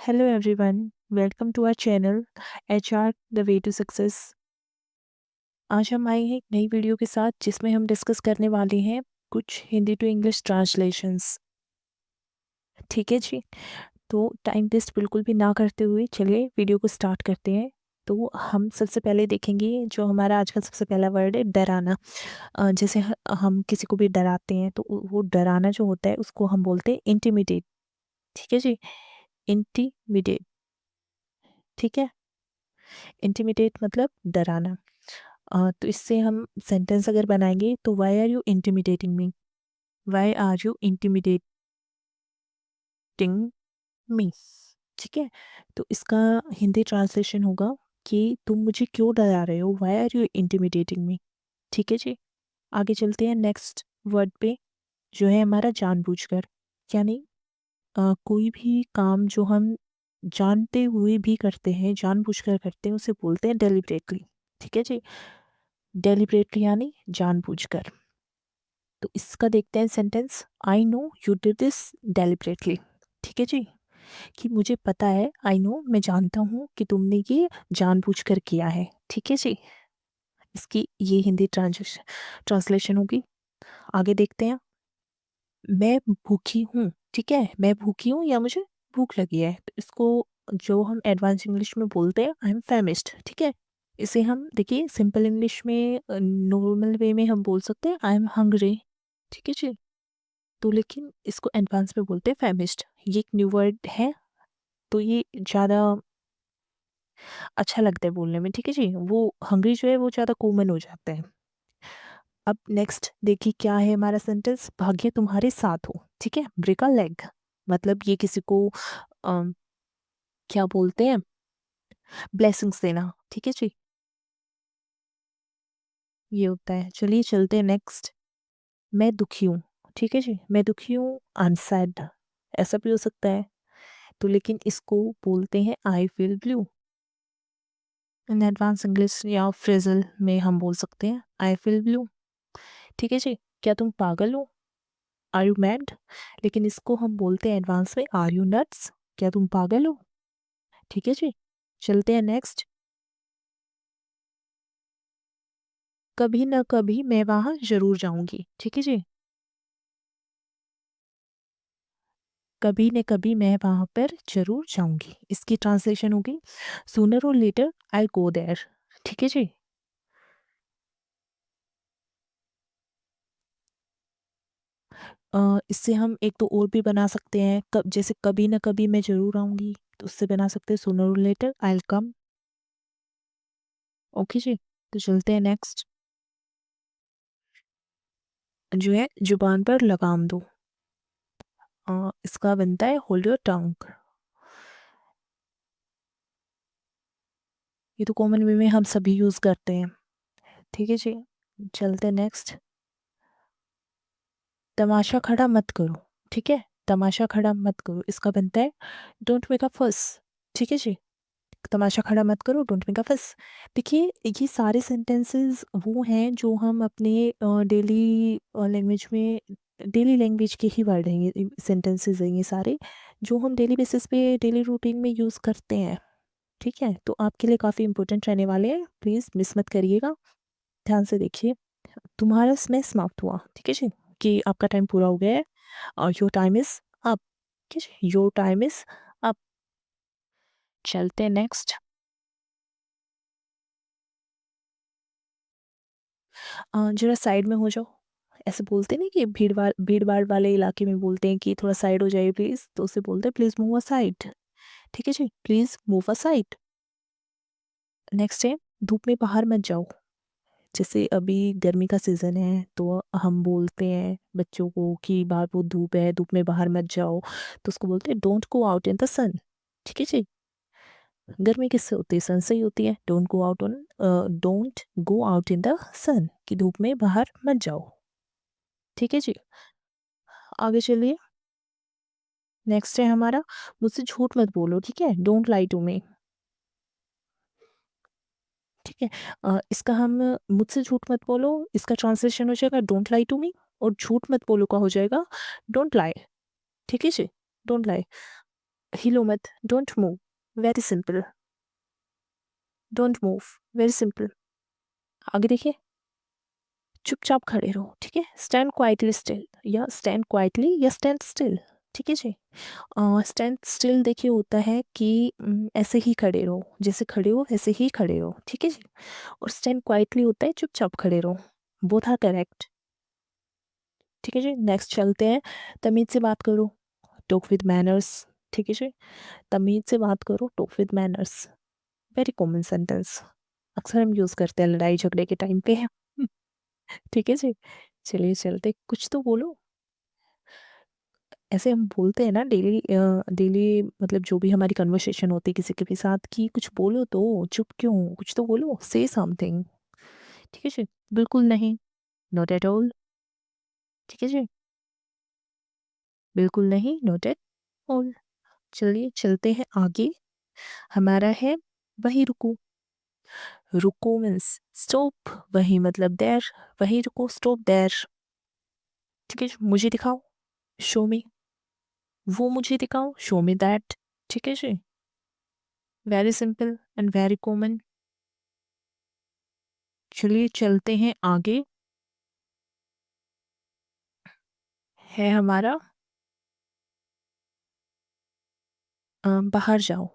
Hello everyone, welcome to our channel HR The Way to Success। आज हम आए हैं एक नई वीडियो के साथ जिसमें हम डिस्कस करने वाले हैं कुछ हिंदी टू इंग्लिश ट्रांसलेशंस। ठीक है जी, तो टाइम वेस्ट बिल्कुल भी ना करते हुए चलिए वीडियो को स्टार्ट करते हैं। तो हम सबसे पहले देखेंगे जो हमारा आज का सबसे पहला वर्ड है डराना। जैसे हम किसी को भी डराते हैं तो वो डराना जो होता है उसको हम बोलते हैं इंटिमिडेट। ठीक है जी, इंटिमिडेट। ठीक है, इंटिमिडेट मतलब डराना। तो इससे हम सेंटेंस अगर बनाएंगे तो why are you intimidating me, why are you intimidating me. ठीक है, तो इसका हिंदी ट्रांसलेशन होगा कि तुम मुझे क्यों डरा रहे हो, Y are you intimidating me. ठीक है जी, आगे चलते हैं नेक्स्ट वर्ड पे जो है हमारा जानबूझकर। यानी कोई भी काम जो हम जानते हुए भी करते हैं, जानबूझकर करते हैं, उसे बोलते हैं डेलिबरेटली। ठीक है जी, डेलिबरेटली यानी जानबूझकर। तो इसका देखते हैं sentence, I know you did this deliberately. ठीक है जी, कि मुझे पता है, आई नो मैं जानता हूँ कि तुमने ये जानबूझकर किया है। ठीक है जी, इसकी ये हिंदी ट्रांसलेशन होगी। आगे देखते हैं, मैं भूखी हूँ। ठीक है, मैं भूखी हूँ या मुझे भूख लगी है, तो इसको जो हम एडवांस इंग्लिश में बोलते हैं आई एम फैमिस्ड। ठीक है, इसे हम देखिए सिंपल इंग्लिश में नॉर्मल वे में हम बोल सकते हैं आई एम हंग्री। ठीक है जी, तो लेकिन इसको एडवांस में बोलते हैं फेमिस्ट। ये एक न्यू वर्ड है, तो ये ज़्यादा अच्छा लगता है बोलने में। ठीक है जी, वो हंग्री जो है वो ज़्यादा कॉमन हो जाता है। अब नेक्स्ट देखिए क्या है हमारा सेंटेंस, भाग्य तुम्हारे साथ हो। ठीक है, ब्रेक अ लेग मतलब ये किसी को अम, क्या बोलते हैं, ब्लेसिंग्स देना। ठीक है जी, ये होता है। चलिए चलते हैं नेक्स्ट, मैं दुखी हूँ। ठीक है जी, मैं दुखी हूँ, आई एम सैड, ऐसा भी हो सकता है। तो लेकिन इसको बोलते हैं I feel blue. In advance English या फ्रेजल में हम बोल सकते हैं आई फील ब्लू। ठीक है जी, क्या तुम पागल हो, आर यू मैड। लेकिन इसको हम बोलते हैं एडवांस में आर यू नट्स, क्या तुम पागल हो। ठीक है जी, चलते हैं नेक्स्ट, कभी ना कभी मैं वहाँ जरूर जाऊंगी। ठीक है जी, कभी न कभी मैं वहाँ पर जरूर जाऊंगी, इसकी ट्रांसलेशन होगी सूनर और लेटर आई गो देयर। ठीक है जी, इससे हम एक तो और भी बना सकते हैं, कब जैसे कभी ना कभी मैं जरूर आऊंगी, तो उससे बना सकते हैं सूनर और later I will come. Okay जी, तो चलते हैं नेक्स्ट, जो है जुबान पर लगाम दो। इसका बनता है होल्ड योर टंग। ये तो कॉमन वे में हम सभी यूज करते हैं। ठीक है जी, चलते हैं नेक्स्ट, तमाशा खड़ा मत करो। ठीक है, तमाशा खड़ा मत करो, इसका बनता है डोंट मेक अ फस। ठीक है जी, तमाशा खड़ा मत करो, डोंट मेक अ फस। देखिए ये सारे सेंटेंसेस वो हैं जो हम अपने डेली लैंग्वेज में, डेली लैंग्वेज के ही वर्ड हैं, ये सेंटेंसेस हैं ये सारे जो हम डेली बेसिस पे डेली रूटीन में यूज़ करते हैं। ठीक है, तो आपके लिए काफ़ी इंपॉर्टेंट रहने वाले हैं, प्लीज़ मिस मत करिएगा, ध्यान से देखिए। तुम्हारा समय समाप्त हुआ। ठीक है जी, कि आपका टाइम पूरा हो गया है, और योर टाइम इज़ अप। ठीक है, योर टाइम इज़ अप। चलते हैं नेक्स्ट, जरा साइड में हो जाओ, ऐसे बोलते नहीं कि भीड़ भाड़ वाले इलाके में बोलते हैं कि थोड़ा साइड हो जाइए प्लीज़, तो उसे बोलते हैं प्लीज़ मूव असाइड। ठीक है जी, प्लीज़ मूव असाइड। नेक्स्ट है धूप में बाहर मत जाओ। जैसे अभी गर्मी का सीज़न है तो हम बोलते हैं बच्चों को कि बाहर बहुत धूप है, धूप में बाहर मत जाओ, तो उसको बोलते हैं don't go out in the sun. ठीक है जी, गर्मी किससे होती है, सन से ही होती है। Don't go out in the sun, कि धूप में बाहर मत जाओ। ठीक है जी, आगे चलिए, नेक्स्ट है हमारा मुझसे झूठ मत बोलो। ठीक है, डोंट लाई टू मी। ठीक है, इसका हम मुझसे झूठ मत बोलो, इसका ट्रांसलेशन हो जाएगा डोंट लाई टू मी, और झूठ मत बोलो का हो जाएगा डोंट लाई। ठीक है जी, डोंट लाई। हिलो मत, don't move, very simple, don't move, very simple. आगे देखिए, चुपचाप खड़े रहो, ठीक है। स्टैंड क्वाइटली स्टिल, या स्टैंड क्वाइटली या स्टैंड स्टिल, ठीक है जी। स्टैंड स्टिल देखिए होता है कि ऐसे ही खड़े रहो, जैसे खड़े हो ऐसे ही खड़े रहो, ठीक है जी। और स्टैंड क्वाइटली होता है चुपचाप खड़े रहो। बोथ आर करेक्ट, ठीक है जी। नेक्स्ट चलते हैं, तमीज से बात करो, टॉक विद मैनर्स, ठीक है जी। तमीज से बात करो, talk with manners, very common sentence, अक्सर हम यूज करते हैं लड़ाई झगड़े के टाइम पे। ठीक है जी। चलिए चलते, कुछ तो बोलो। ऐसे हम बोलते हैं ना डेली, डेली मतलब जो भी हमारी कन्वर्सेशन होती है किसी के भी साथ, की कुछ बोलो तो, चुप क्यों, कुछ तो बोलो, से समथिंग, ठीक है जी। बिल्कुल नहीं, नॉट एट ऑल, ठीक है जी। बिल्कुल नहीं, नॉट एट ऑल। चलिए चलते हैं आगे, हमारा है वही रुको। रुको मीन्स स्टॉप, वही मतलब देर, वही रुको, स्टॉप देर, ठीक है जी। मुझे दिखाओ, शो मी, वो मुझे दिखाओ, शो मी दैट, ठीक है जी। Very simple and very common. चलिए चलते हैं आगे, है हमारा बाहर जाओ,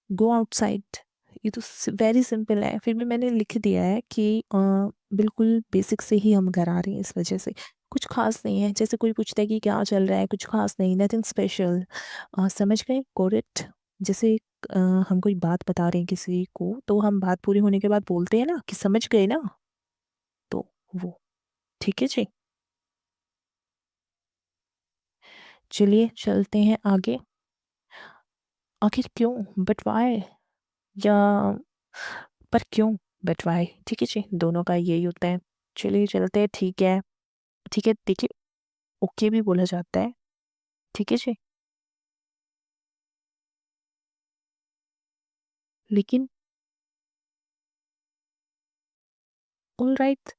गो आउटसाइड। ये तो वेरी सिंपल है, फिर भी मैंने लिख दिया है कि बिल्कुल बेसिक से ही हम घर आ रहे हैं, इस वजह से कुछ खास नहीं है। जैसे कोई पूछता है कि क्या चल रहा है, कुछ खास नहीं, नथिंग स्पेशल, समझ गए, गॉट इट। जैसे अ, हम कोई बात बता रहे हैं किसी को, तो हम बात पूरी होने के बाद बोलते हैं ना कि समझ गए ना, तो वो, ठीक है जी। चलिए चलते हैं आगे, आखिर क्यों, बट वाई, या पर क्यों, बट वाई, ठीक है जी, दोनों का यही होता है। चलिए चलते हैं, ठीक है, ठीक है, देखिए, ओके भी बोला जाता है, ठीक है जी। लेकिन ऑल राइट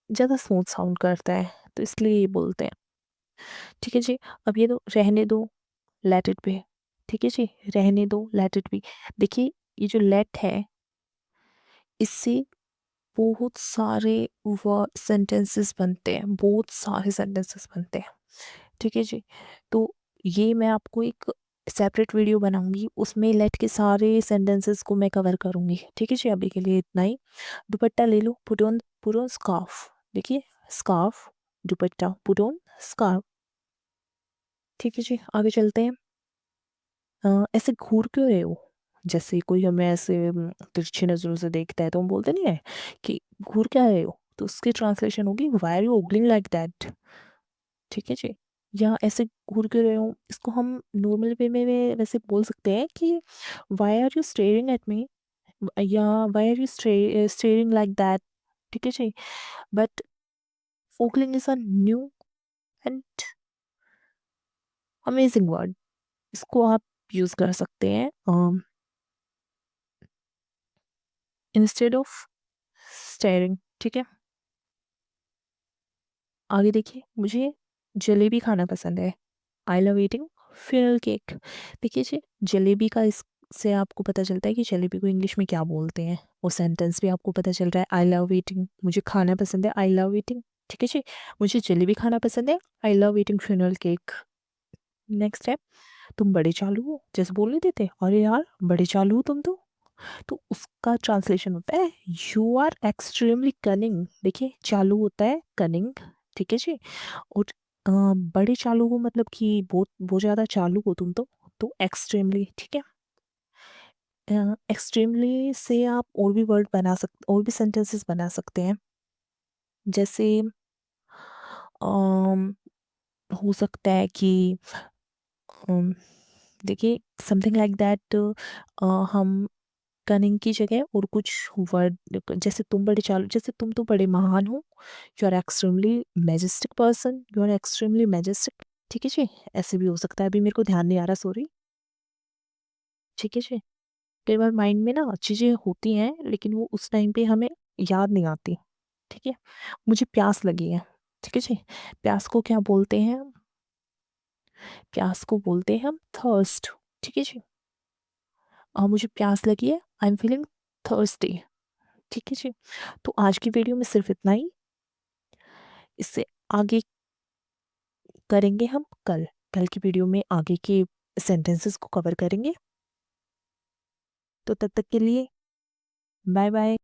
ज़्यादा स्मूथ साउंड करता है, तो इसलिए ये बोलते हैं, ठीक है जी। अब ये तो रहने दो, लेट इट बी, ठीक है जी, रहने दो, लेट इट बी। देखिए, ये जो लेट है, इससे बहुत सारे वर्ड सेंटेंसेस बनते हैं, बहुत सारे सेंटेंसेस बनते हैं, ठीक है जी। तो ये मैं आपको एक सेपरेट वीडियो बनाऊंगी, उसमें लेट के सारे सेंटेंसेस को मैं कवर करूंगी, ठीक है जी। अभी के लिए इतना ही। दुपट्टा ले लो, पुट ऑन स्कार्फ, देखिए, scarf, dupatta, put on scarf, ठीक है जी। आगे चलते हैं, ऐसे घूर क्यों रहे हो, जैसे कोई हमें ऐसे तिरछी नजरों से देखता है तो हम बोलते नहीं है कि घूर क्या रहे हो, तो उसकी ट्रांसलेशन होगी why are you ogling like that, ठीक है जी। या ऐसे घूर क्यों रहे हो, इसको हम नॉर्मल वे में वैसे बोल सकते हैं कि why are you staring at me, या why are you staring like that, ठीक है जी। But ogling is a new and amazing word, इसको आप यूज कर सकते हैं इंस्टेड ऑफ स्टेयरिंग, ठीक है। आगे देखिए, मुझे जलेबी खाना पसंद है, I love eating funnel cake. देखिए जी, जलेबी का इससे आपको पता चलता है कि जलेबी को इंग्लिश में क्या बोलते हैं, वो सेंटेंस भी आपको पता चल रहा है, आई लव ईटिंग, मुझे खाना पसंद है, आई लव ईटिंग, ठीक है जी। मुझे जलेबी खाना पसंद है, I love eating funnel cake. Next है, तुम बड़े चालू हो, जैसे बोल नहीं देते, अरे यार बड़े चालू हो तुम तो उसका ट्रांसलेशन होता है यू आर एक्सट्रीमली कनिंग। देखिए, चालू होता है कनिंग, ठीक है जी। और बड़े चालू हो मतलब कि बहुत ज़्यादा चालू हो तुम तो एक्सट्रीमली, ठीक है। एक्सट्रीमली से आप और भी वर्ड बना सकते, और भी सेंटेंसेस बना सकते हैं, जैसे अम, हो सकता है कि अम, देखिए, समथिंग लाइक दैट, हम कनिंग की जगह और कुछ वर्ड, जैसे तुम बड़े चालू, जैसे तुम तो बड़े महान हो, you are extremely majestic person, you are extremely majestic, ठीक है जी। ऐसे भी हो सकता है, अभी मेरे को ध्यान नहीं आ रहा, सॉरी, ठीक है जी। कई बार माइंड में ना चीज़ें होती हैं, लेकिन वो उस टाइम पे हमें याद नहीं आती, ठीक है। मुझे प्यास लगी है, ठीक है जी, प्यास को क्या बोलते हैं, प्यास को बोलते हैं हम थर्स्ट। ठीक है जी। मुझे प्यास लगी है, आई एम फीलिंग थर्स्टी। ठीक है जी। तो आज की वीडियो में सिर्फ इतना ही। इससे आगे करेंगे हम कल। कल की वीडियो में आगे के सेंटेंसेस को कवर करेंगे। तो तब तक के लिए बाय बाय।